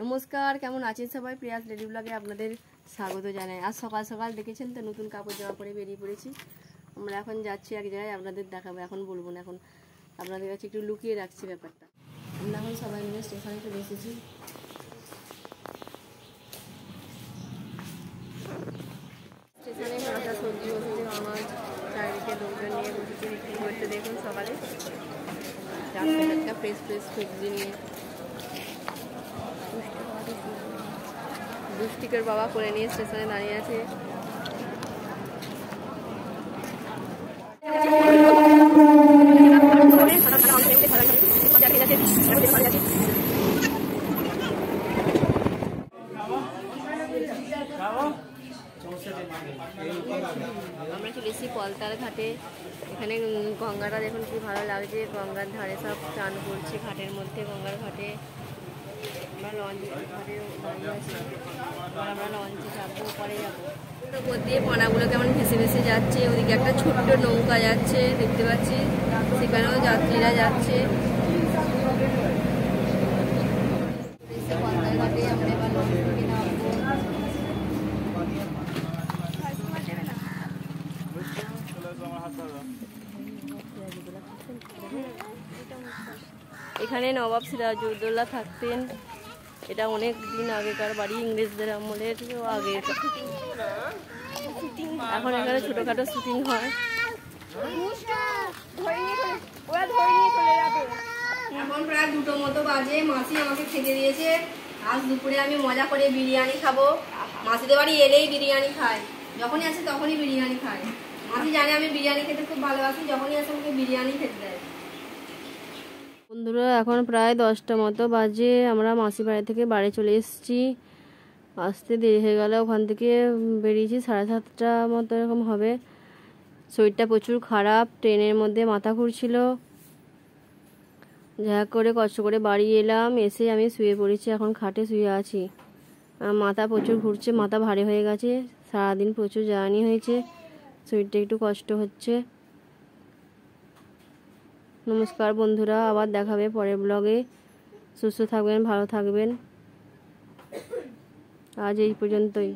নমস্কার, কেমন আছেন সবাই? প্রিয়াস ডেলি ব্লগে আপনাদের স্বাগত জানাই। আজ সকাল সকাল দেখেছেন তো, নতুন কাপড় জামা পরে বেরিয়ে পড়েছি। আমরা এখন যাচ্ছি এক জায়গায়, আপনাদের দেখাবো। এখন বলবো না, এখন আপনাদের কাছে একটু লুকিয়ে রাখছি ব্যাপারটা। আমরা এখন সবাই মিলে স্টেশনে চলে এসেছি। স্টেশনে কাঁচা সবজি বসেছে, আমার চারিদিকে লোকজন নিয়ে বসেছে বিক্রি করতে। দেখুন সকালে টাটকা টাটকা ফ্রেশ ফ্রেশ সবজি নিয়ে দুষ্টিকের বাবা করে নিয়ে স্টেশনে দাঁড়িয়ে আছে। আমরা চলে এসেছি পলতার ঘাটে। এখানে গঙ্গাটা দেখুন কি ভালো লাগছে, গঙ্গার ধারে সব চান করছে ঘাটের মধ্যে, গঙ্গার ঘাটে। আমরা লঞ্চে ঘাটে দাঁড়িয়ে আছি, আমরা লঞ্চে যাবো, পরে যাবো। উপর দিয়ে পানাগুলো কেমন ভেসে ভেসে যাচ্ছে। ওদিকে একটা ছোট্ট নৌকা যাচ্ছে দেখতে পাচ্ছি, সেখানেও যাত্রীরা যাচ্ছে। পলতার ঘাটে আমরা এবার লঞ্চ থেকে নামবো। এখানে নবাব সিরাজউদ্দৌলা থাকতেন। এটা অনেক দিন আগেকার বাড়ি, ইংরেজদের আমলের আগে। এখন এখানে ছোটখাটো শুটিং হয়। এখন প্রায় 2টো মতো বাজে। মাসি আমাকে খেতে দিয়েছে। আজ দুপুরে আমি মজা করে বিরিয়ানি খাবো। মাসিদের বাড়ি এলেই বিরিয়ানি খায়, যখনই আসে তখনই বিরিয়ানি খায়। মাসি জানে আমি বিরিয়ানি খেতে খুব ভালোবাসি, যখনই আসে আমাকে বিরিয়ানি খেতে দেয়। বন্ধুরা, এখন প্রায় 10টা মতো বাজে। আমরা মাসি বাড়ি থেকে বাড়ি চলে এসেছি। আসতে দেরি হয়ে গেল, ওখান থেকে বেরিয়েছি 7:30টা মতো এরকম হবে। শরীরটা প্রচুর খারাপ, ট্রেনের মধ্যে মাথা ঘুরছিল। যা করে কষ্ট করে বাড়ি এলাম, এসে আমি শুয়ে পড়েছি, এখন খাটে শুয়ে আছি। মাথা প্রচুর ঘুরছে, মাথা ভারী হয়ে গেছে, সারাদিন প্রচুর জার্নি হয়েছে, শরীরটা একটু কষ্ট হচ্ছে। নমস্কার বন্ধুরা, আবার দেখাবে পরের ব্লগে। সুস্থ থাকবেন, ভালো থাকবেন। আজ এই পর্যন্তই।